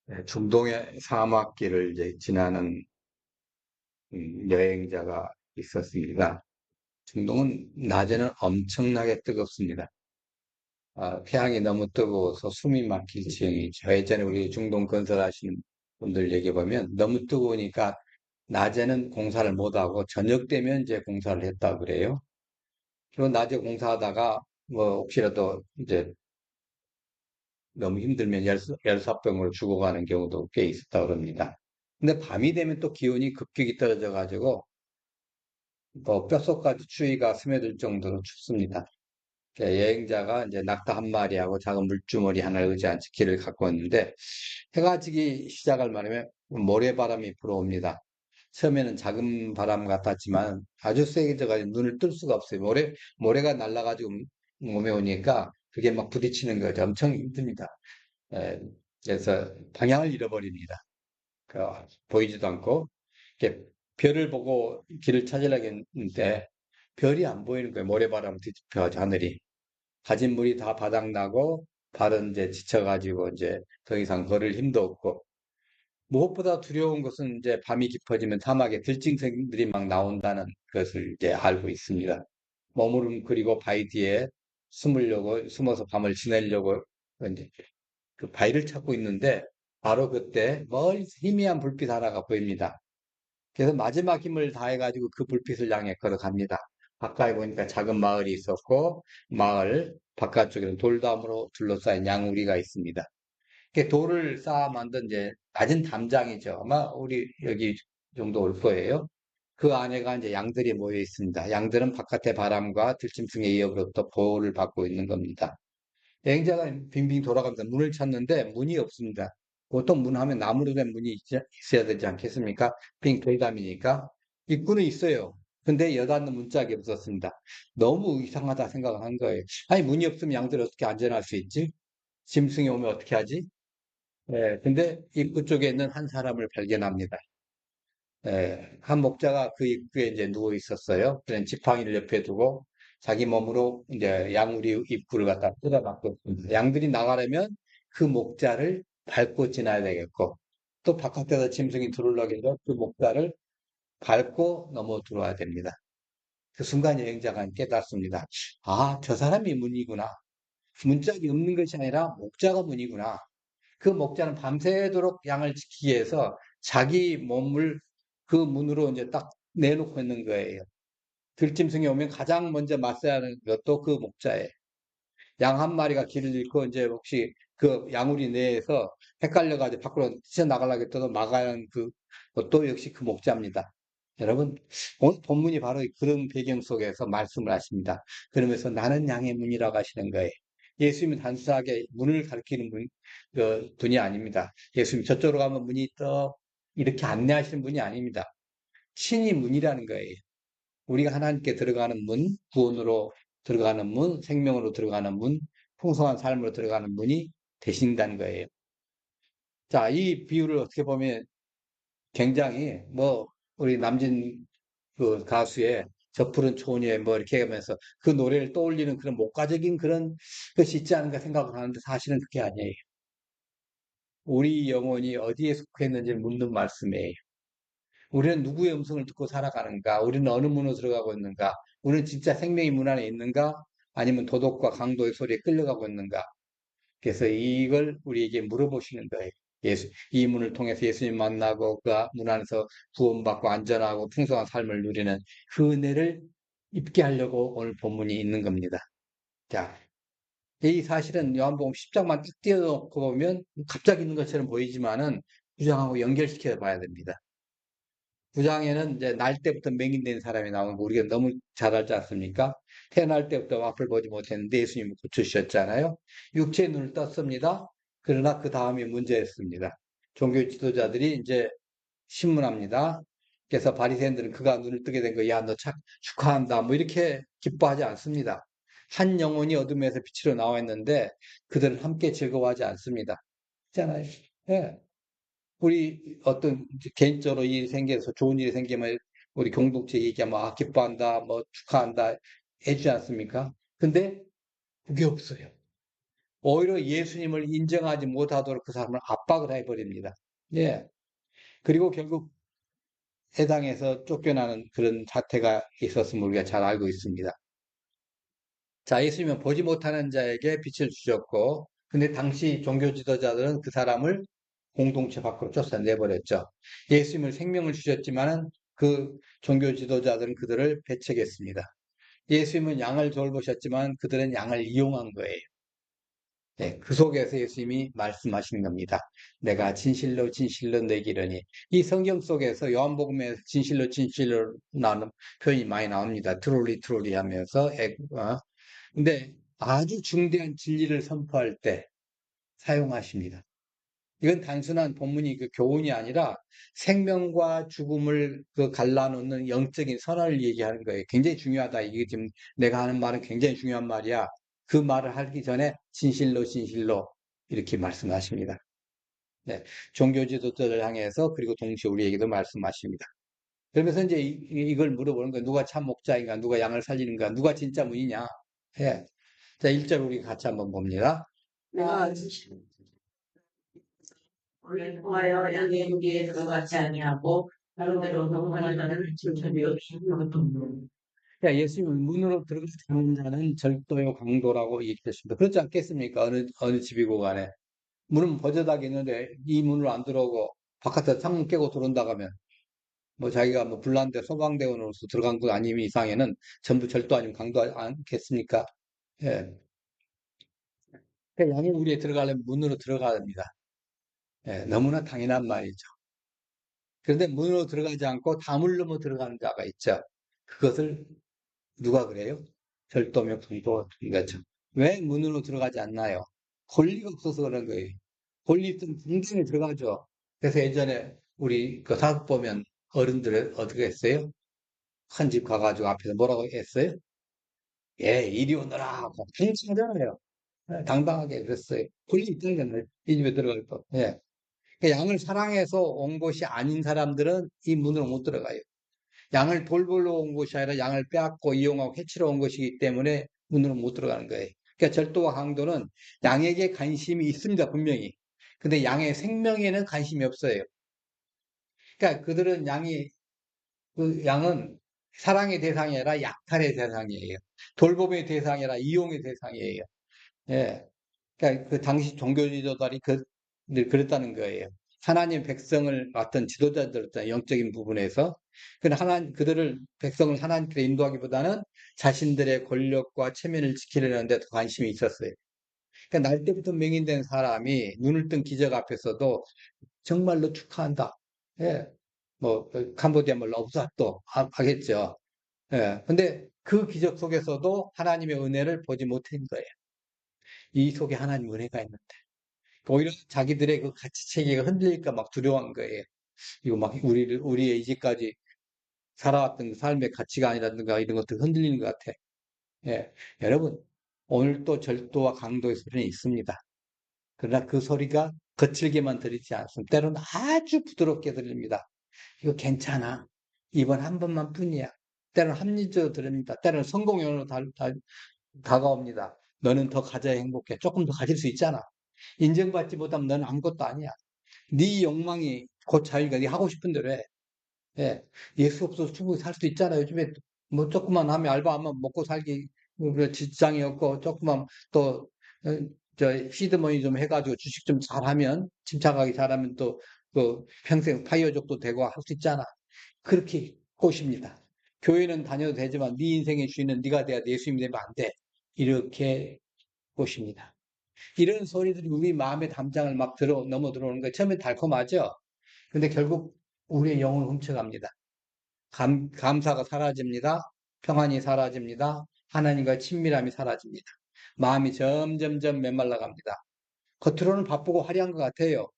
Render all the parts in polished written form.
네, 중동의 사막길을 이제 지나는 여행자가 있었습니다. 중동은 낮에는 엄청나게 뜨겁습니다. 태양이 너무 뜨거워서 숨이 막힐 지경이죠. 예전에 우리 중동 건설하시는 분들 얘기해 보면 너무 뜨거우니까 낮에는 공사를 못하고 저녁 되면 이제 공사를 했다 그래요. 그리고 낮에 공사하다가 뭐 혹시라도 이제 너무 힘들면 열사병으로 죽어가는 경우도 꽤 있었다 그럽니다. 근데 밤이 되면 또 기온이 급격히 떨어져 가지고 뭐 뼛속까지 추위가 스며들 정도로 춥습니다. 여행자가 이제 낙타 한 마리하고 작은 물주머니 하나를 의지한 길을 갖고 있는데 해가 지기 시작할 만하면 모래바람이 불어옵니다. 처음에는 작은 바람 같았지만 아주 세게 져가지고 눈을 뜰 수가 없어요. 모래가 날아가지고 몸에 오니까 그게 막 부딪히는 거죠. 엄청 힘듭니다. 에, 그래서 방향을 잃어버립니다. 그, 보이지도 않고 이렇게 별을 보고 길을 찾으려고 했는데 별이 안 보이는 거예요. 모래바람 뒤집혀가지고 하늘이. 가진 물이 다 바닥나고 발은 이제 지쳐가지고 이제 더 이상 걸을 힘도 없고 무엇보다 두려운 것은 이제 밤이 깊어지면 사막에 들짐승들이 막 나온다는 것을 이제 알고 있습니다. 머무름그리고 바위 뒤에 숨어서 밤을 지내려고 이제 그 바위를 찾고 있는데 바로 그때 멀리 희미한 불빛 하나가 보입니다. 그래서 마지막 힘을 다해가지고 그 불빛을 향해 걸어갑니다. 가까이 보니까 작은 마을이 있었고, 마을 바깥쪽에는 돌담으로 둘러싸인 양우리가 있습니다. 이렇게 돌을 쌓아 만든 이제 낮은 담장이죠. 아마 우리 여기 정도 올 거예요. 그 안에가 이제 양들이 모여 있습니다. 양들은 바깥의 바람과 들짐승의 위협으로부터 보호를 받고 있는 겁니다. 여행자가 빙빙 돌아가면서 문을 찾는데 문이 없습니다. 보통 문 하면 나무로 된 문이 있어야 되지 않겠습니까? 빙 돌담이니까. 입구는 있어요. 근데 여닫는 문짝이 없었습니다. 너무 이상하다 생각을 한 거예요. 아니, 문이 없으면 양들이 어떻게 안전할 수 있지? 짐승이 오면 어떻게 하지? 근데 입구 쪽에 있는 한 사람을 발견합니다. 한 목자가 그 입구에 이제 누워 있었어요. 그런 지팡이를 옆에 두고 자기 몸으로 이제 양우리 입구를 갖다 뜯어막고 있습니다. 양들이 나가려면 그 목자를 밟고 지나야 되겠고 또 바깥에서 짐승이 들어오려고 해도 그 목자를 밟고 넘어 들어와야 됩니다. 그 순간 여행자가 깨닫습니다. 아, 저 사람이 문이구나. 문짝이 없는 것이 아니라 목자가 문이구나. 그 목자는 밤새도록 양을 지키기 위해서 자기 몸을 그 문으로 이제 딱 내놓고 있는 거예요. 들짐승이 오면 가장 먼저 맞서야 하는 것도 그 목자예요. 양 한 마리가 길을 잃고 이제 혹시 그 양우리 내에서 헷갈려가지고 밖으로 튀어나가려고 했더니 막아야 하는 그것도 역시 그 목자입니다. 여러분, 오늘 본문이 바로 그런 배경 속에서 말씀을 하십니다. 그러면서 나는 양의 문이라고 하시는 거예요. 예수님은 단순하게 문을 가리키는 분이 아닙니다. 예수님 저쪽으로 가면 문이 떠 이렇게 안내하시는 분이 아닙니다. 신이 문이라는 거예요. 우리가 하나님께 들어가는 문, 구원으로 들어가는 문, 생명으로 들어가는 문, 풍성한 삶으로 들어가는 문이 되신다는 거예요. 자, 이 비유를 어떻게 보면 굉장히 우리 남진 그 가수의 저 푸른 초원에 뭐 이렇게 하면서 그 노래를 떠올리는 그런 목가적인 그런 것이 있지 않은가 생각을 하는데 사실은 그게 아니에요. 우리 영혼이 어디에 속해 있는지 묻는 말씀이에요. 우리는 누구의 음성을 듣고 살아가는가? 우리는 어느 문으로 들어가고 있는가? 우리는 진짜 생명의 문 안에 있는가? 아니면 도덕과 강도의 소리에 끌려가고 있는가? 그래서 이걸 우리에게 물어보시는 거예요. 이 문을 통해서 예수님 만나고 그 문 안에서 구원받고 안전하고 풍성한 삶을 누리는 그 은혜를 입게 하려고 오늘 본문이 있는 겁니다. 자, 이 사실은 요한복음 10장만 딱 띄워놓고 보면 갑자기 있는 것처럼 보이지만은 구장하고 연결시켜 봐야 됩니다. 구장에는 이제 날 때부터 맹인된 사람이 나오는 거 우리가 너무 잘 알지 않습니까? 태어날 때부터 앞을 보지 못했는데 예수님이 고쳐주셨잖아요. 육체의 눈을 떴습니다. 그러나 그 다음이 문제였습니다. 종교 지도자들이 이제 신문합니다. 그래서 바리새인들은 그가 눈을 뜨게 된 거, 야, 너 축하한다. 뭐 이렇게 기뻐하지 않습니다. 한 영혼이 어둠에서 빛으로 나와 있는데 그들은 함께 즐거워하지 않습니다. 있잖아요. 예. 우리 어떤 개인적으로 일이 생겨서 좋은 일이 생기면 우리 공동체 얘기하면 기뻐한다, 뭐 축하한다 해주지 않습니까? 근데 그게 없어요. 오히려 예수님을 인정하지 못하도록 그 사람을 압박을 해버립니다. 예. 그리고 결국 해당에서 쫓겨나는 그런 사태가 있었음을 우리가 잘 알고 있습니다. 자, 예수님은 보지 못하는 자에게 빛을 주셨고, 근데 당시 종교 지도자들은 그 사람을 공동체 밖으로 쫓아내버렸죠. 예수님을 생명을 주셨지만은 그 종교 지도자들은 그들을 배척했습니다. 예수님은 양을 돌보셨지만 그들은 양을 이용한 거예요. 네, 그 속에서 예수님이 말씀하시는 겁니다. 내가 진실로 진실로 내게 이르니. 이 성경 속에서 요한복음에 진실로 진실로 나오는 표현이 많이 나옵니다. 트롤리 트롤리 하면서 근데 아주 중대한 진리를 선포할 때 사용하십니다. 이건 단순한 본문이 그 교훈이 아니라 생명과 죽음을 그 갈라놓는 영적인 선언을 얘기하는 거예요. 굉장히 중요하다. 이게 지금 내가 하는 말은 굉장히 중요한 말이야. 그 말을 하기 전에 진실로 진실로 이렇게 말씀하십니다. 네, 종교 지도자를 향해서 그리고 동시에 우리에게도 말씀하십니다. 그러면서 이제 이걸 물어보는 거예요. 누가 참 목자인가? 누가 양을 살리는가? 누가 진짜 문이냐? 예. 자, 1절 우리 같이 한번 봅니다. 내가 우리를 통하여 양의 무리에 들어가지 아니하고 나름대로 너무하는 자를 질책이 없이 그것도 야, 예수님은 문으로 들어가지 않는 자는 절도요 강도라고 얘기했습니다. 그렇지 않겠습니까? 어느 집이고 간에. 문은 버젓하게 있는데 이 문으로 안 들어오고 바깥에 창문 깨고 들어온다고 하면 뭐 자기가 뭐 불난데 소방대원으로서 들어간 것 아니면 이상에는 전부 절도 아니면 강도 않겠습니까? 예. 양의 우리에 들어가려면 문으로 들어가야 합니다. 예, 너무나 당연한 말이죠. 그런데 문으로 들어가지 않고 다문 넘어 들어가는 자가 있죠. 그것을 누가 그래요? 절도며 강도 같은 거죠. 왜 문으로 들어가지 않나요? 권리가 없어서 그런 거예요. 권리 있으면 당장에 들어가죠. 그래서 예전에 우리 그 사극 보면 어른들 어떻게 했어요? 큰 집 가가지고 앞에서 뭐라고 했어요? 예, 이리 오너라 하고 당당하잖아요. 예, 당당하게 그랬어요. 권리 있다니까요. 이 집에 들어갈 거. 예. 그 양을 사랑해서 온 것이 아닌 사람들은 이 문으로 못 들어가요. 양을 돌보러 온 것이 아니라 양을 빼앗고 이용하고 해치러 온 것이기 때문에 문으로 못 들어가는 거예요. 그러니까 절도와 강도는 양에게 관심이 있습니다, 분명히. 근데 양의 생명에는 관심이 없어요. 그러니까 그들은 그 양은 사랑의 대상이 아니라 약탈의 대상이에요. 돌봄의 대상이 아니라 이용의 대상이에요. 예. 그러니까 그 당시 종교 지도자들이 늘 그랬다는 거예요. 하나님 백성을 맡은 지도자들었잖아요. 영적인 부분에서. 그들을 백성을 하나님께 인도하기보다는 자신들의 권력과 체면을 지키려는 데 더 관심이 있었어요. 그러니까 날 때부터 맹인된 사람이 눈을 뜬 기적 앞에서도 정말로 축하한다. 예. 뭐 캄보디아 뭐 러브사또 하겠죠. 예. 근데 그 기적 속에서도 하나님의 은혜를 보지 못한 거예요. 이 속에 하나님 은혜가 있는데. 오히려 자기들의 그 가치 체계가 흔들릴까 막 두려워한 거예요. 이거 막 우리의 이제까지 살아왔던 그 삶의 가치가 아니라든가 이런 것들 흔들리는 것 같아. 예. 여러분, 오늘 또 절도와 강도의 소리는 있습니다. 그러나 그 소리가 거칠게만 들리지 않습니다. 때로는 아주 부드럽게 들립니다. 이거 괜찮아. 이번 한 번만 뿐이야. 때로는 합리적으로 들립니다. 때로는 성공연으로 다가옵니다. 너는 더 가져야 행복해. 조금 더 가질 수 있잖아. 인정받지 못하면 너는 아무것도 아니야. 네 욕망이 곧 자유가 네 하고 싶은 대로 해. 예. 예수 없어서 충분히 살 수도 있잖아. 요즘에 뭐 조금만 하면 알바하면 먹고 살기 직장이 없고 조금만 또 시드머니 좀 해가지고 주식 좀 잘하면 침착하게 잘하면 또 그 평생 파이어족도 되고 할 수 있잖아. 그렇게 꼬십니다. 교회는 다녀도 되지만 네 인생의 주인은 네가 돼야 돼. 예수님이 되면 안 돼. 이렇게 꼬십니다. 이런 소리들이 우리 마음의 담장을 막 넘어 들어오는 거예요. 처음엔 달콤하죠? 근데 결국 우리의 영혼을 훔쳐갑니다. 감사가 사라집니다. 평안이 사라집니다. 하나님과 친밀함이 사라집니다. 마음이 점점점 메말라 갑니다. 겉으로는 바쁘고 화려한 것 같아요.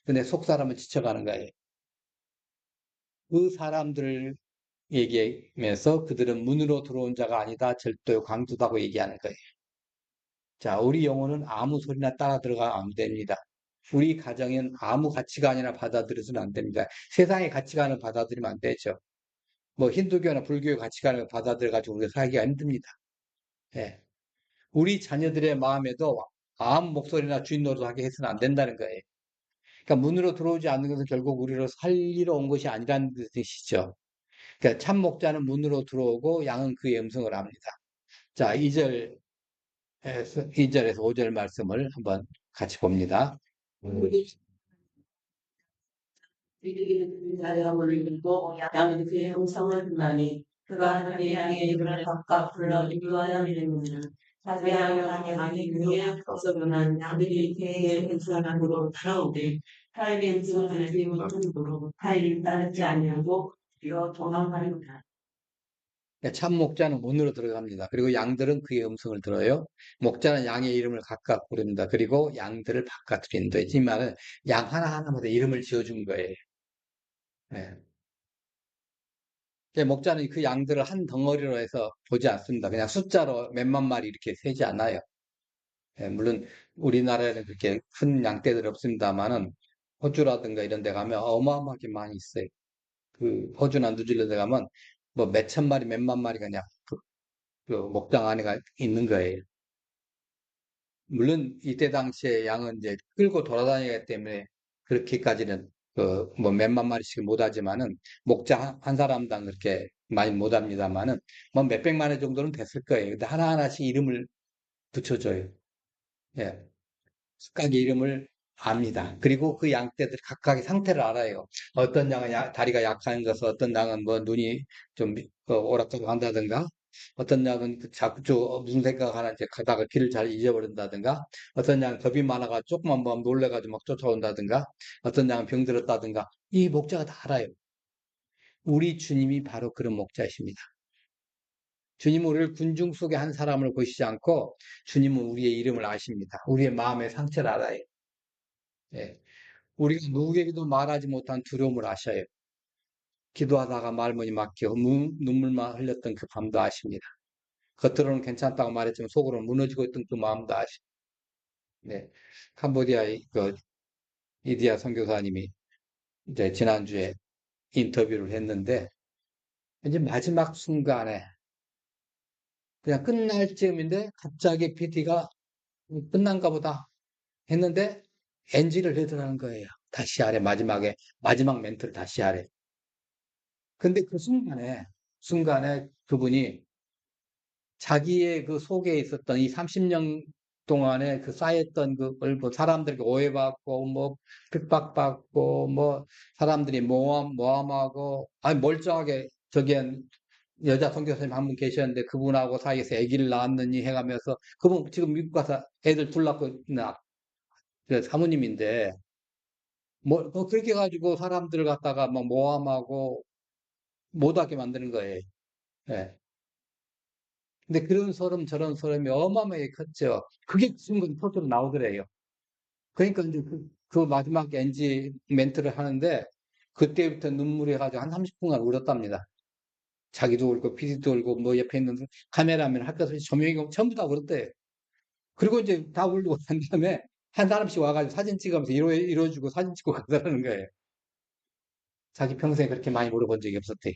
근데 속 사람은 지쳐가는 거예요. 그 사람들을 얘기하면서 그들은 문으로 들어온 자가 아니다. 절도 강도다고 얘기하는 거예요. 자, 우리 영혼은 아무 소리나 따라 들어가면 안 됩니다. 우리 가정엔 아무 가치관이나 받아들여서는 안 됩니다. 세상의 가치관을 받아들이면 안 되죠. 뭐 힌두교나 불교의 가치관을 받아들여 가지고 우리가 살기가 힘듭니다. 예. 우리 자녀들의 마음에도 아무 목소리나 주인 노릇하게 해서는 안 된다는 거예요. 그러니까 문으로 들어오지 않는 것은 결국 우리로 살리러 온 것이 아니라는 뜻이죠. 그러니까 참 목자는 문으로 들어오고 양은 그의 음성을 압니다. 자, 2절에서 5절 말씀을 한번 같이 봅니다. 이르기를 하여 물리고 양은 그의 음성을 듣나니 그가 그의 양의 이름을 각각 불러 인도하여 이르니라. 자기 양이 그의 거스르는 양들이 그의 행사함으로 따라오되 타인의 음성을 알지 못함으로 타인을 따르지 아니하고 뒤로 도망하는다. 그러니까 참 목자는 문으로 들어갑니다. 그리고 양들은 그의 음성을 들어요. 목자는 양의 이름을 각각 부릅니다. 그리고 양들을 바깥으로 인도해. 이 말은 양 하나하나마다 이름을 지어준 거예요. 예. 목자는 그 양들을 한 덩어리로 해서 보지 않습니다. 그냥 숫자로 몇만 마리 이렇게 세지 않아요. 예, 물론 우리나라에는 그렇게 큰 양떼들이 없습니다만은 호주라든가 이런 데 가면 어마어마하게 많이 있어요. 그 호주나 뉴질랜드 가면 뭐 몇천 마리, 몇만 마리가 그냥 그 목장 안에 있는 거예요. 물론 이때 당시에 양은 이제 끌고 돌아다니기 때문에 그렇게까지는 그 뭐 몇만 마리씩 못 하지만은 목자 한 사람당 그렇게 많이 못 합니다만은 뭐 몇백만 원 정도는 됐을 거예요. 근데 하나하나씩 이름을 붙여줘요. 예. 각각의 이름을 압니다. 그리고 그 양떼들이 각각의 상태를 알아요. 어떤 양은 다리가 약한 것을, 어떤 양은 뭐 눈이 좀 오락가락 한다든가, 어떤 양은 자꾸 무슨 생각하는지 가다가 길을 잘 잊어버린다든가, 어떤 양은 겁이 많아가 조금만 보면 놀래가지고 막 쫓아온다든가, 어떤 양은 병들었다든가, 이 목자가 다 알아요. 우리 주님이 바로 그런 목자이십니다. 주님은 우리를 군중 속의 한 사람을 보시지 않고 주님은 우리의 이름을 아십니다. 우리의 마음의 상처를 알아요. 예. 우리가 누구에게도 말하지 못한 두려움을 아셔요. 기도하다가 말문이 막혀 눈물만 흘렸던 그 밤도 아십니다. 겉으로는 괜찮다고 말했지만 속으로는 무너지고 있던 그 마음도 아십니다. 네. 캄보디아의 그 이디야 선교사님이 이제 지난주에 인터뷰를 했는데 이제 마지막 순간에 그냥 끝날 즈음인데 갑자기 PD가 끝난가 보다 했는데 NG를 해더라는 거예요. 다시 하래 마지막에 마지막 멘트를 다시 하래. 근데 그 순간에 그분이 자기의 그 속에 있었던 이 30년 동안에 그 쌓였던 그걸 뭐 사람들에게 오해받고 뭐 핍박받고 뭐 사람들이 모함하고 아니 멀쩡하게 저기 한 여자 선교사님 한 분 계셨는데 그분하고 사이에서 아기를 낳았느니 해가면서 그분 지금 미국 가서 애들 둘 낳고 있는 그 사모님인데 뭐 그렇게 가지고 사람들을 갖다가 막 모함하고 못하게 만드는 거예요. 예. 근데 그런 소름 저런 소름이 어마어마하게 컸죠. 그게 순간 터으로 나오더래요. 그러니까 이제 그 마지막 NG 멘트를 하는데 그때부터 눈물이 가지고 한 30분간 울었답니다. 자기도 울고 PD도 울고 뭐 옆에 있는 카메라맨 할 것 없이 조명이 전부 다 울었대요. 그리고 이제 다 울고 난 다음에 한 사람씩 와가지고 사진 찍으면서 이뤄주고 사진 찍고 가더라는 거예요. 자기 평생에 그렇게 많이 울어본 적이 없었대.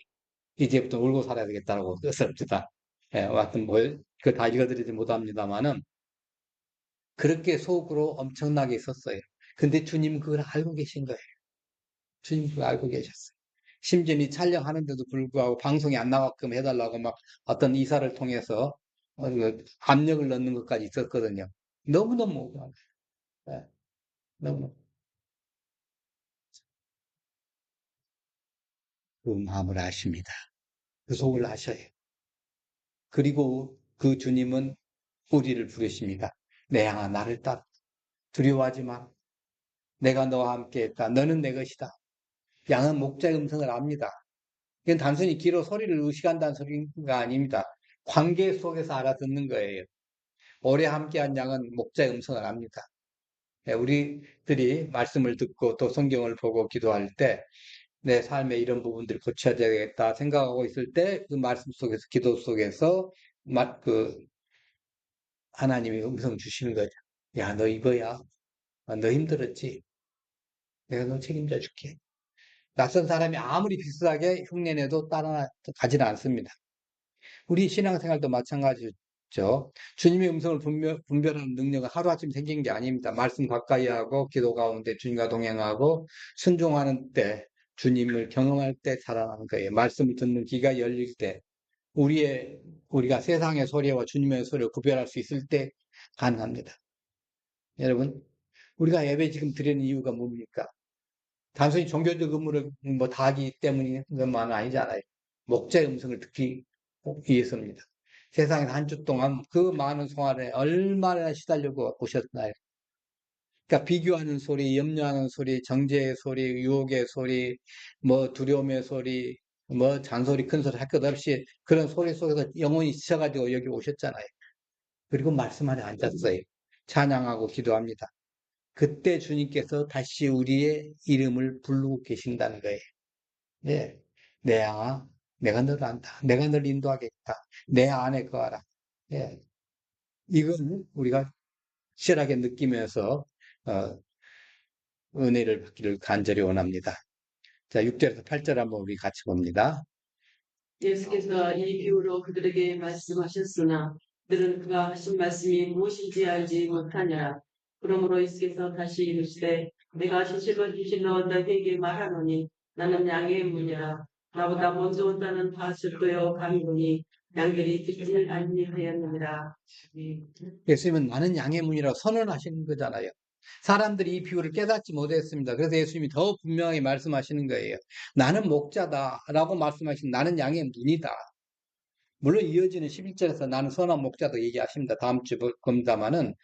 이제부터 울고 살아야 되겠다라고 썼습니다. 예, 하여튼 그 다 읽어드리지 못합니다만은 그렇게 속으로 엄청나게 있었어요. 근데 주님 그걸 알고 계신 거예요. 주님 그걸 알고 계셨어요. 심지어 이 촬영하는데도 불구하고 방송이 안 나가게끔 해달라고 막 어떤 이사를 통해서 그 압력을 넣는 것까지 있었거든요. 너무너무 억울한 거예요. 예, 너무 그 마음을 아십니다. 그 속을 아셔요. 그리고 그 주님은 우리를 부르십니다. 내 양아 나를 따라 두려워하지 마. 내가 너와 함께 했다. 너는 내 것이다. 양은 목자의 음성을 압니다. 이건 단순히 귀로 소리를 의식한다는 소리가 아닙니다. 관계 속에서 알아듣는 거예요. 오래 함께한 양은 목자의 음성을 압니다. 예, 우리들이 말씀을 듣고 또 성경을 보고 기도할 때 내 삶에 이런 부분들이 고쳐야 되겠다 생각하고 있을 때 그 말씀 속에서 기도 속에서 그 하나님의 음성 주시는 거죠. 야, 너 이거야. 아, 너 힘들었지? 내가 너 책임져 줄게. 낯선 사람이 아무리 비슷하게 흉내내도 따라가지는 않습니다. 우리 신앙생활도 마찬가지죠. 있죠. 주님의 음성을 분별하는 능력은 하루아침에 생긴 게 아닙니다. 말씀 가까이 하고 기도 가운데 주님과 동행하고 순종하는 때 주님을 경험할 때 살아나는 거예요. 말씀을 듣는 귀가 열릴 때 우리가 세상의 소리와 주님의 소리를 구별할 수 있을 때 가능합니다. 여러분, 우리가 예배 지금 드리는 이유가 뭡니까? 단순히 종교적 의무를 뭐 다하기 때문인 것만 아니잖아요. 목자의 음성을 듣기 위해서입니다. 세상에서 한 주 동안 그 많은 송아리에 얼마나 시달리고 오셨나요? 그러니까 비교하는 소리, 염려하는 소리, 정죄의 소리, 유혹의 소리, 뭐 두려움의 소리, 뭐 잔소리, 큰 소리 할 것 없이 그런 소리 속에서 영혼이 지쳐가지고 여기 오셨잖아요. 그리고 말씀 안에 앉았어요. 찬양하고 기도합니다. 그때 주님께서 다시 우리의 이름을 부르고 계신다는 거예요. 예. 내 양아, 내가 너를 안다. 내가 너를 인도하겠다. 내 안에 거하라. 예. 이건 우리가 확실하게 느끼면서, 어, 은혜를 받기를 간절히 원합니다. 자, 6절에서 8절 한번 우리 같이 봅니다. 예수께서 이 비유로 그들에게 말씀하셨으나 그들은 그가 하신 말씀이 무엇인지 알지 못하니라. 그러므로 예수께서 다시 이르시되 내가 진실로 진실로 너희에게 말하노니 나는 양의 문이라. 나보다 먼저 온다는 밭을 끄어 감히 보니 양들이 듣지 아니하였느니라. 예수님은 나는 양의 문이라고 선언하시는 거잖아요. 사람들이 이 비유를 깨닫지 못했습니다. 그래서 예수님이 더 분명하게 말씀하시는 거예요. 나는 목자다라고 말씀하시는 나는 양의 문이다. 물론 이어지는 11절에서 나는 선한 목자도 얘기하십니다. 다음 주 겁니다만은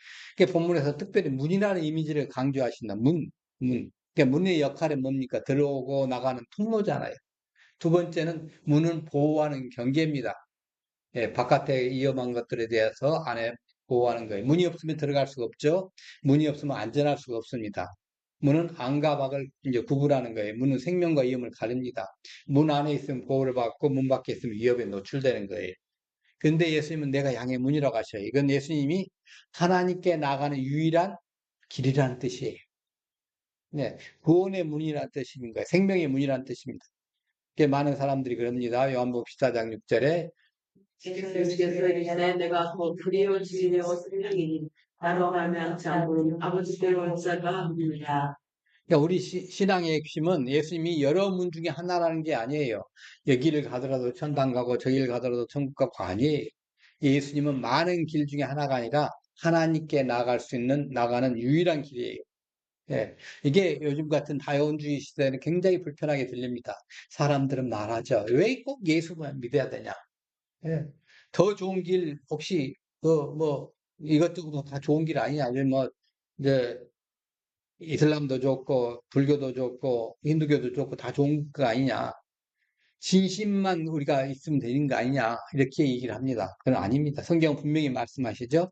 본문에서 특별히 문이라는 이미지를 강조하신다. 문. 그러니까 문의 역할은 뭡니까? 들어오고 나가는 통로잖아요. 두 번째는 문은 보호하는 경계입니다. 예, 바깥에 위험한 것들에 대해서 안에 보호하는 거예요. 문이 없으면 들어갈 수가 없죠. 문이 없으면 안전할 수가 없습니다. 문은 안과 밖을 이제 구분하는 거예요. 문은 생명과 위험을 가립니다. 문 안에 있으면 보호를 받고 문 밖에 있으면 위협에 노출되는 거예요. 근데 예수님은 내가 양의 문이라고 하셔요. 이건 예수님이 하나님께 나가는 유일한 길이라는 뜻이에요. 네, 구원의 문이라는 뜻인 거예요. 생명의 문이라는 뜻입니다. 많은 사람들이 그럽니다. 요한복음 14장 6절에 예수께서 이르시되 내가 곧 불의요 진리요 생명이니 나로 말미암지 않고는 아버지께로 올 자가 없느니라. 그러니까 우리 신앙의 핵심은 예수님이 여러 문 중에 하나라는 게 아니에요. 여기를 가더라도 천당 가고 저기를 가더라도 천국 가고 아니에요. 예수님은 많은 길 중에 하나가 아니라 하나님께 나갈 수 있는 나가는 유일한 길이에요. 예, 이게 요즘 같은 다원주의 시대는 굉장히 불편하게 들립니다. 사람들은 말하죠. 왜 꼭 예수만 믿어야 되냐? 예, 더 좋은 길 혹시 뭐 이것저것 다 좋은 길 아니냐? 아니면 뭐 이제 이슬람도 좋고 불교도 좋고 힌두교도 좋고 다 좋은 거 아니냐? 진심만 우리가 있으면 되는 거 아니냐? 이렇게 얘기를 합니다. 그건 아닙니다. 성경 분명히 말씀하시죠.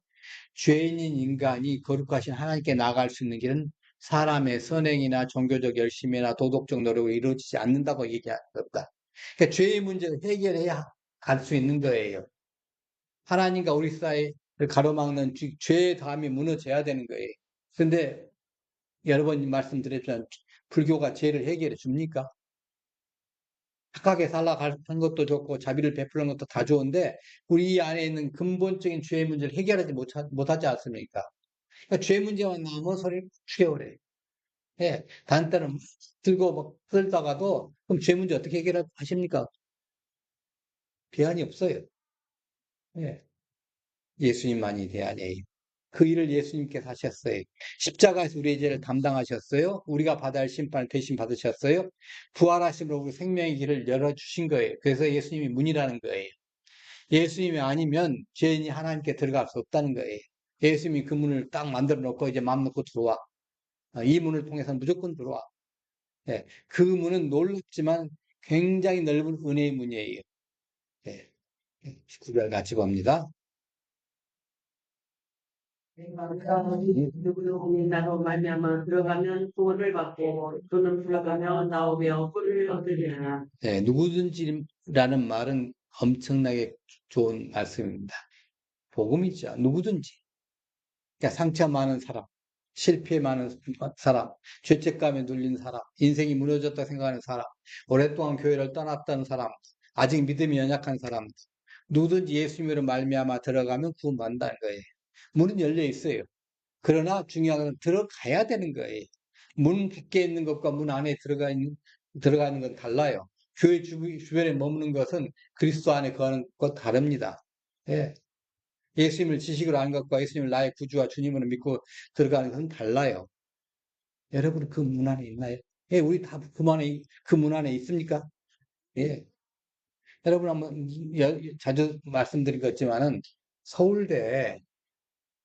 죄인인 인간이 거룩하신 하나님께 나아갈 수 있는 길은 사람의 선행이나 종교적 열심이나 도덕적 노력으로 이루어지지 않는다고 얘기하는 겁니다. 그러니까 죄의 문제를 해결해야 갈 수 있는 거예요. 하나님과 우리 사이를 가로막는 죄의 담이 무너져야 되는 거예요. 근데 여러 번 말씀드렸지만 불교가 죄를 해결해 줍니까? 착하게 살아가는 것도 좋고 자비를 베푸는 것도 다 좋은데 우리 안에 있는 근본적인 죄의 문제를 해결하지 못하지 않습니까? 그러니까 죄 문제만 나오면 소리를 죽여버려요. 예, 다른 때는 들고 막 끌다가도 그럼 죄 문제 어떻게 해결하십니까? 대안이 없어요. 예, 예수님만이 대안이에요. 그 일을 예수님께서 하셨어요. 십자가에서 우리의 죄를 담당하셨어요. 우리가 받아야 할 심판을 대신 받으셨어요. 부활하심으로 우리 생명의 길을 열어주신 거예요. 그래서 예수님이 문이라는 거예요. 예수님이 아니면 죄인이 하나님께 들어갈 수 없다는 거예요. 예수님이 그 문을 딱 만들어 놓고 이제 마음 놓고 들어와. 이 문을 통해서는 무조건 들어와. 예, 그 문은 놀랍지만 굉장히 넓은 은혜의 문이에요. 예, 구절 같이 봅니다. 누구누구 나로 말미암아 들어가면 구원을 받고 또는 들어가면 나오며 꿀을 얻으리라. 예, 누구든지라는 말은 엄청나게 좋은 말씀입니다. 복음이죠. 누구든지. 그러니까 상처 많은 사람, 실패 많은 사람, 죄책감에 눌린 사람, 인생이 무너졌다 생각하는 사람, 오랫동안 교회를 떠났다는 사람, 아직 믿음이 연약한 사람, 누구든지 예수님으로 말미암아 들어가면 구원받는다는 거예요. 문은 열려 있어요. 그러나 중요한 건 들어가야 되는 거예요. 문 밖에 있는 것과 문 안에 들어가는 건 달라요. 교회 주변에 머무는 것은 그리스도 안에 거하는 것 다릅니다. 예. 예수님을 지식으로 아는 것과 예수님을 나의 구주와 주님으로 믿고 들어가는 것은 달라요. 여러분 그 문 안에 있나요? 예, 우리 다 그 문 안에 있습니까? 예. 여러분 한번 자주 말씀드린 것 같지만은 서울대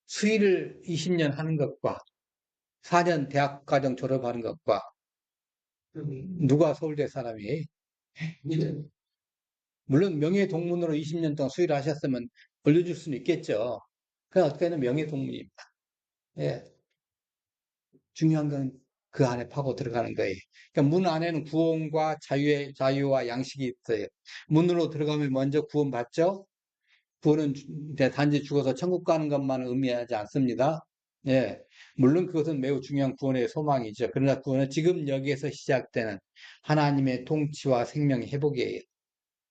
수의를 20년 하는 것과 4년 대학과정 졸업하는 것과 누가 서울대 사람이에요? 물론 명예동문으로 20년 동안 수의를 하셨으면 올려줄 수는 있겠죠. 그건 어떻게든 명예동문입니다. 예. 중요한 건 그 안에 파고 들어가는 거예요. 그러니까 문 안에는 구원과 자유와 양식이 있어요. 문으로 들어가면 먼저 구원받죠? 구원은 단지 죽어서 천국 가는 것만 의미하지 않습니다. 예. 물론 그것은 매우 중요한 구원의 소망이죠. 그러나 구원은 지금 여기에서 시작되는 하나님의 통치와 생명의 회복이에요.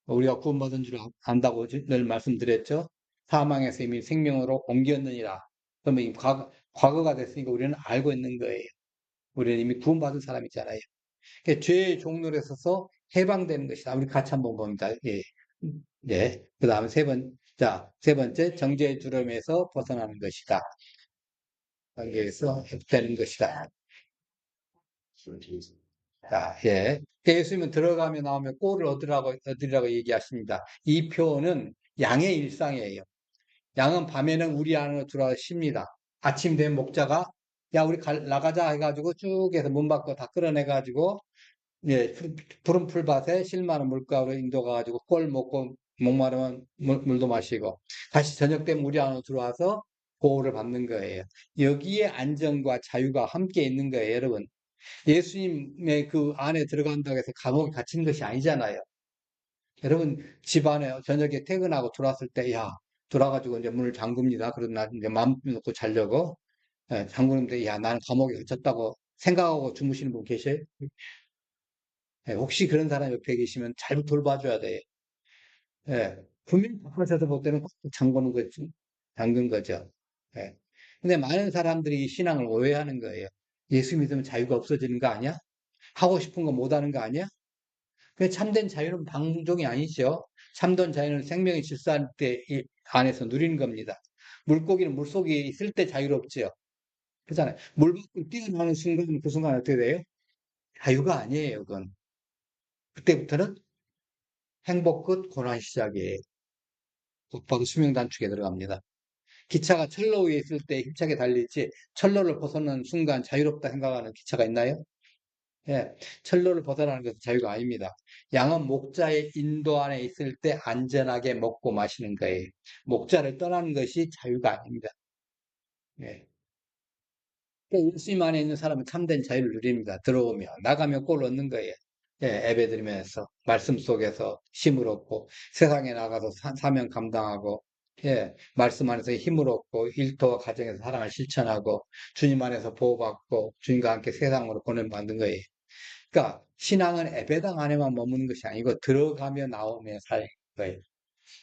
우리가 구원받은 줄 안다고 늘 말씀드렸죠. 사망에서 이미 생명으로 옮겼느니라. 그러면 이 과거가 됐으니까 우리는 알고 있는 거예요. 우리는 이미 구원받은 사람이잖아요. 그러니까 죄의 종로에 서서 해방되는 것이다. 우리 같이 한번 봅니다. 예. 예. 그 다음에 세 번째, 정죄의 두려움에서 벗어나는 것이다. 관계에서 회복되는 것이다. 자, 예. 예수님은 들어가며 나오며 꼴을 얻으라고 얘기하십니다. 이 표현은 양의 일상이에요. 양은 밤에는 우리 안으로 들어와 쉽니다. 아침 된 목자가 야, 우리 나가자 해가지고 쭉 해서 문 밖으로 다 끌어내가지고 예, 푸른 풀밭에 실마는 물가로 인도가가지고 꼴 먹고 목마르면 물도 마시고 다시 저녁 되면 우리 안으로 들어와서 보호를 받는 거예요. 여기에 안정과 자유가 함께 있는 거예요, 여러분. 예수님의 그 안에 들어간다고 해서 감옥에 갇힌 것이 아니잖아요. 여러분, 집안에 저녁에 퇴근하고 들어왔을 때, 야, 돌아가지고 이제 문을 잠굽니다. 그러고 나 이제 마음 놓고 자려고, 예, 잠그는데, 야, 나는 감옥에 갇혔다고 생각하고 주무시는 분 계세요? 예, 혹시 그런 사람 옆에 계시면 잘 돌봐줘야 돼요. 예, 분명히 바깥에서 볼 때는 꼭 잠근 거죠. 예. 근데 많은 사람들이 이 신앙을 오해하는 거예요. 예수 믿으면 자유가 없어지는 거 아니야? 하고 싶은 거 못 하는 거 아니야? 그 참된 자유는 방종이 아니죠. 참된 자유는 생명의 질서할 때 안에서 누리는 겁니다. 물고기는 물속에 있을 때 자유롭지요. 그렇잖아요. 물 밖으로 뛰어나는 순간, 그 순간 어떻게 돼요? 자유가 아니에요, 그건. 그때부터는 행복 끝, 고난 시작이에요. 곧바로 수명 단축에 들어갑니다. 기차가 철로 위에 있을 때 힘차게 달리지, 철로를 벗어나는 순간 자유롭다 생각하는 기차가 있나요? 예, 철로를 벗어나는 것은 자유가 아닙니다. 양은 목자의 인도 안에 있을 때 안전하게 먹고 마시는 거예요. 목자를 떠나는 것이 자유가 아닙니다. 예. 그러니까 예수님 안에 있는 사람은 참된 자유를 누립니다. 들어오며 나가며 꼴 얻는 거예요. 예, 예배드리면서 말씀 속에서 힘을 얻고 세상에 나가서 사명 감당하고 예, 말씀 안에서 힘을 얻고 일터와 가정에서 사랑을 실천하고 주님 안에서 보호받고 주님과 함께 세상으로 보냄 받는 거예요. 그러니까 신앙은 예배당 안에만 머무는 것이 아니고 들어가며 나오며 살 거예요.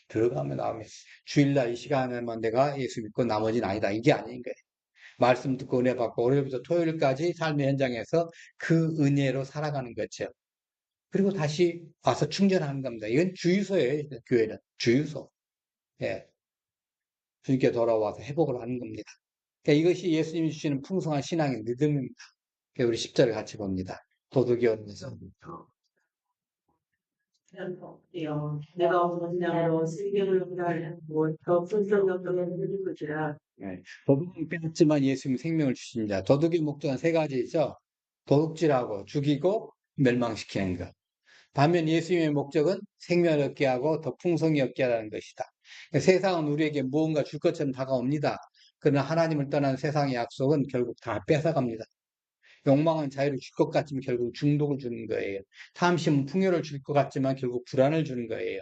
들어가며 나오며 주일날 이 시간에만 내가 예수 믿고 나머지는 아니다. 이게 아닌 거예요. 말씀 듣고 은혜 받고 월요일부터 토요일까지 삶의 현장에서 그 은혜로 살아가는 거죠. 그리고 다시 와서 충전하는 겁니다. 이건 주유소예요. 교회는 주유소. 예, 주님께 돌아와서 회복을 하는 겁니다. 그러니까 이것이 예수님이 주시는 풍성한 신앙의 믿음입니다. 그러니까 우리 10절을 같이 봅니다. 도덕이 얻면서 내가 원장으로 세계를 위하여 더 풍성하게 해줄 것이라. 네. 도둑은 빼앗지만 예수님은 생명을 주십니다. 도둑의 목적은 세 가지죠. 도둑질하고 죽이고 멸망시키는 것. 반면 예수님의 목적은 생명을 얻게 하고 더 풍성히 얻게 하라는 것이다. 그러니까 세상은 우리에게 무언가 줄 것처럼 다가옵니다. 그러나 하나님을 떠난 세상의 약속은 결국 다 뺏어갑니다. 욕망은 자유를 줄 것 같지만 결국 중독을 주는 거예요. 탐심은 풍요를 줄 것 같지만 결국 불안을 주는 거예요.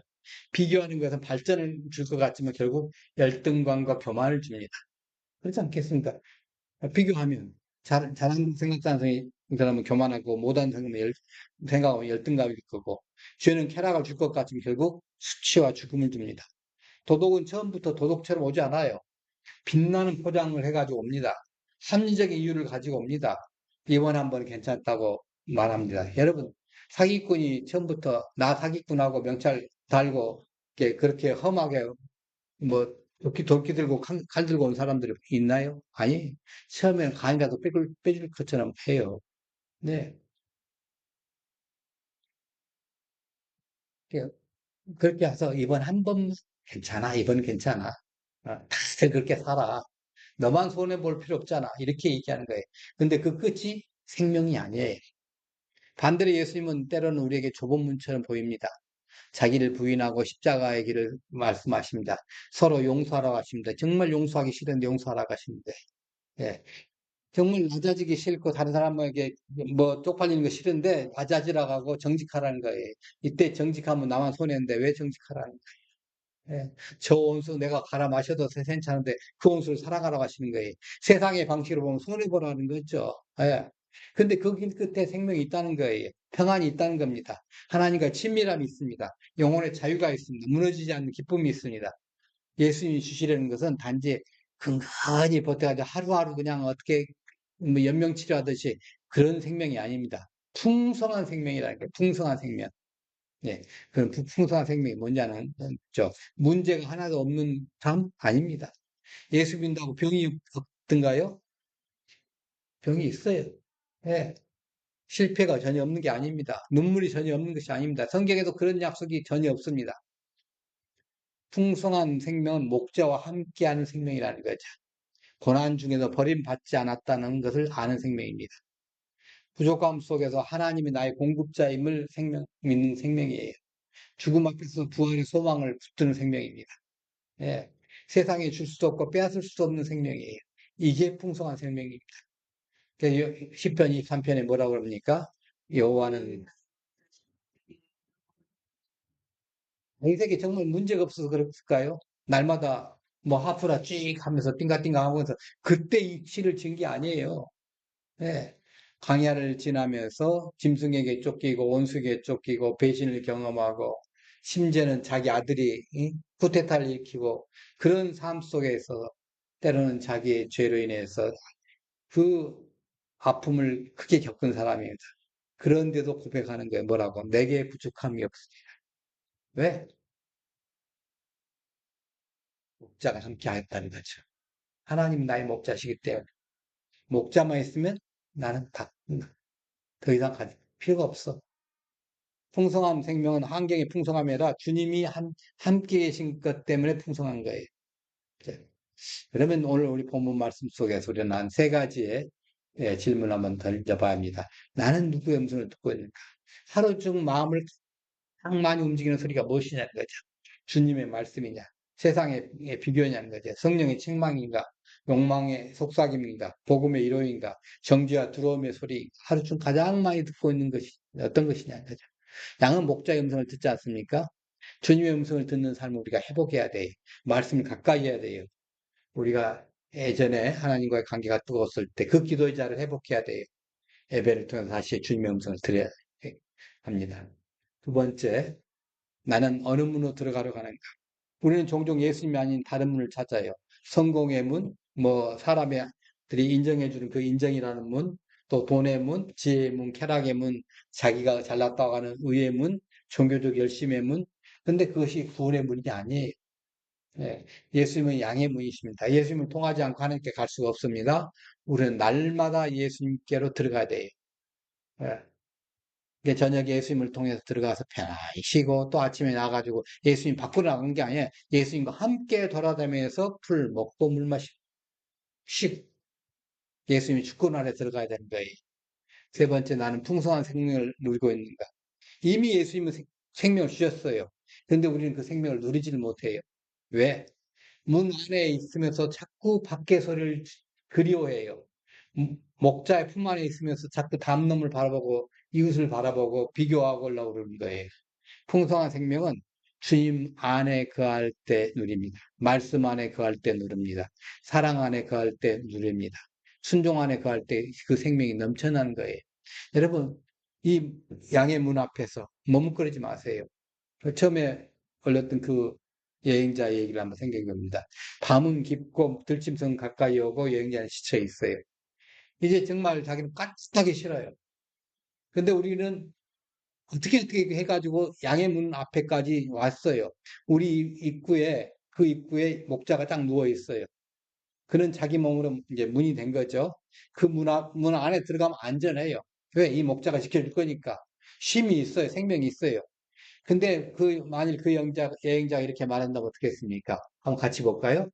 비교하는 것은 발전을 줄 것 같지만 결국 열등감과 교만을 줍니다. 그렇지 않겠습니까? 비교하면 잘하는 생각하는 사람은 교만하고 못하는 생각하면 열등감일 거고 죄는 쾌락을 줄 것 같으면 결국 수치와 죽음을 줍니다. 도덕은 처음부터 도덕처럼 오지 않아요. 빛나는 포장을 해가지고 옵니다. 합리적인 이유를 가지고 옵니다. 이번 한번 괜찮다고 말합니다. 여러분, 사기꾼이 처음부터 나 사기꾼하고 명찰 달고 그렇게 험하게 뭐 도끼 들고 칼 들고 온 사람들이 있나요? 아니, 처음에는 간이라도 빼줄 것처럼 해요. 네. 그렇게 해서 이번 한 번 괜찮아. 이번 괜찮아. 다들 그렇게 살아. 너만 손해 볼 필요 없잖아. 이렇게 얘기하는 거예요. 근데 그 끝이 생명이 아니에요. 반대로 예수님은 때로는 우리에게 좁은 문처럼 보입니다. 자기를 부인하고 십자가의 길을 말씀하십니다. 서로 용서하라고 하십니다. 정말 용서하기 싫은데 용서하라고 하시는데. 예. 정말 낮아지기 싫고 다른 사람에게 뭐 쪽팔리는 거 싫은데 낮아지라고 하고 정직하라는 거예요. 이때 정직하면 나만 손해인데 왜 정직하라는 거예요. 예. 저 온수 내가 갈아 마셔도 괜찮은데 그 온수를 살아가라고 하시는 거예요. 세상의 방식으로 보면 손해보라는 거죠. 예. 근데 그 길 끝에 생명이 있다는 거예요. 평안이 있다는 겁니다. 하나님과 친밀함이 있습니다. 영혼의 자유가 있습니다. 무너지지 않는 기쁨이 있습니다. 예수님이 주시려는 것은 단지 근근히 버텨가지고 하루하루 그냥 어떻게 뭐 연명치료하듯이 그런 생명이 아닙니다. 풍성한 생명이라는 게 풍성한 생명. 예, 그런 풍성한 생명이 뭔냐는 문제가 하나도 없는 삶 아닙니다. 예수 믿는다고 병이 없든가요? 병이 있어요. 예, 실패가 전혀 없는 게 아닙니다. 눈물이 전혀 없는 것이 아닙니다. 성경에도 그런 약속이 전혀 없습니다. 풍성한 생명은 목자와 함께하는 생명이라는 거죠. 고난 중에도 버림받지 않았다는 것을 아는 생명입니다. 부족함 속에서 하나님이 나의 공급자임을 믿는 생명이에요. 죽음 앞에서 부활의 소망을 붙드는 생명입니다. 예. 세상에 줄 수도 없고 빼앗을 수도 없는 생명이에요. 이게 풍성한 생명입니다. 시편 23편에 뭐라고 그럽니까? 여호와는 이 세계 정말 문제가 없어서 그럴까요? 날마다 뭐 하프라 쭉 하면서 띵가띵가 하면서 그때 이 시를 지은 게 아니에요. 예. 광야를 지나면서 짐승에게 쫓기고 원수에게 쫓기고 배신을 경험하고 심지어는 자기 아들이 쿠데타를 일으키고 그런 삶 속에서 때로는 자기의 죄로 인해서 그 아픔을 크게 겪은 사람입니다. 그런데도 고백하는 거예요. 뭐라고? 내게 부족함이 없으니. 왜? 목자가 함께 하였다는 거죠. 하나님 나의 목자시기 때문에 목자만 있으면 나는 더 이상 가질 필요가 없어. 풍성한 생명은 환경의 풍성함이 아니라 주님이 함께 계신 것 때문에 풍성한 거예요. 이제 그러면 오늘 우리 본문 말씀 속에서 우리는 한 세 가지의 질문 한번 던져봐야 합니다. 나는 누구의 음성을 듣고 있는가? 하루 중 마음을 가장 많이 움직이는 소리가 무엇이냐는 거죠. 주님의 말씀이냐? 세상의 비교냐는 거죠. 성령의 책망인가? 욕망의 속삭임인가? 복음의 이로인가? 정죄와 두려움의 소리 하루 중 가장 많이 듣고 있는 것이 어떤 것이냐는 거죠. 양은 목자의 음성을 듣지 않습니까? 주님의 음성을 듣는 삶을 우리가 회복해야 돼요. 말씀을 가까이 해야 돼요. 우리가 예전에 하나님과의 관계가 뜨거웠을 때 그 기도의 자를 회복해야 돼요. 예배를 통해서 다시 주님의 음성을 들어야 합니다. 두 번째, 나는 어느 문으로 들어가려고 하는가? 우리는 종종 예수님이 아닌 다른 문을 찾아요. 성공의 문, 뭐 사람들이 인정해주는 그 인정이라는 문, 또 돈의 문, 지혜의 문, 쾌락의 문, 자기가 잘났다고 하는 의의 문, 종교적 열심의 문. 근데 그것이 구원의 문이 아니에요. 예, 예수님은 양의 문이십니다. 예수님을 통하지 않고 하나님께 갈 수가 없습니다. 우리는 날마다 예수님께로 들어가야 돼요. 예. 이게 저녁에 예수님을 통해서 들어가서 편안히 쉬고 또 아침에 나가지고 예수님 밖으로 나간 게 아니에요. 예수님과 함께 돌아다니면서 풀 먹고 물 마시고 쉬고 예수님이 주권 아래 들어가야 되는 거예요. 세 번째, 나는 풍성한 생명을 누리고 있는가? 이미 예수님은 생명을 주셨어요. 그런데 우리는 그 생명을 누리지를 못해요. 왜? 문 안에 있으면서 자꾸 밖의 소리를 그리워해요. 목자의 품 안에 있으면서 자꾸 다음 놈을 바라보고 이웃을 바라보고 비교하고 하려고 그러는 거예요. 풍성한 생명은 주님 안에 거할 때 누립니다. 말씀 안에 거할 때 누립니다. 사랑 안에 거할 때 누립니다. 순종 안에 거할 때 그 생명이 넘쳐나는 거예요. 여러분, 이 양의 문 앞에서 머뭇거리지 마세요. 처음에 걸렸던 그 여행자 얘기를 한번 생각해 봅니다. 밤은 깊고 들짐승 가까이 오고 여행자는 지쳐 있어요. 이제 정말 자기는 깍듯하게 싫어요. 근데 우리는 어떻게 해가지고 양의 문 앞에까지 왔어요. 우리 입구에, 그 입구에 목자가 딱 누워 있어요. 그는 자기 몸으로 이제 문이 된 거죠. 그 문 안에 들어가면 안전해요. 왜? 이 목자가 지켜줄 거니까. 쉼이 있어요. 생명이 있어요. 근데 만일 그 여행자가 이렇게 말한다면 어떻겠습니까? 한번 같이 볼까요?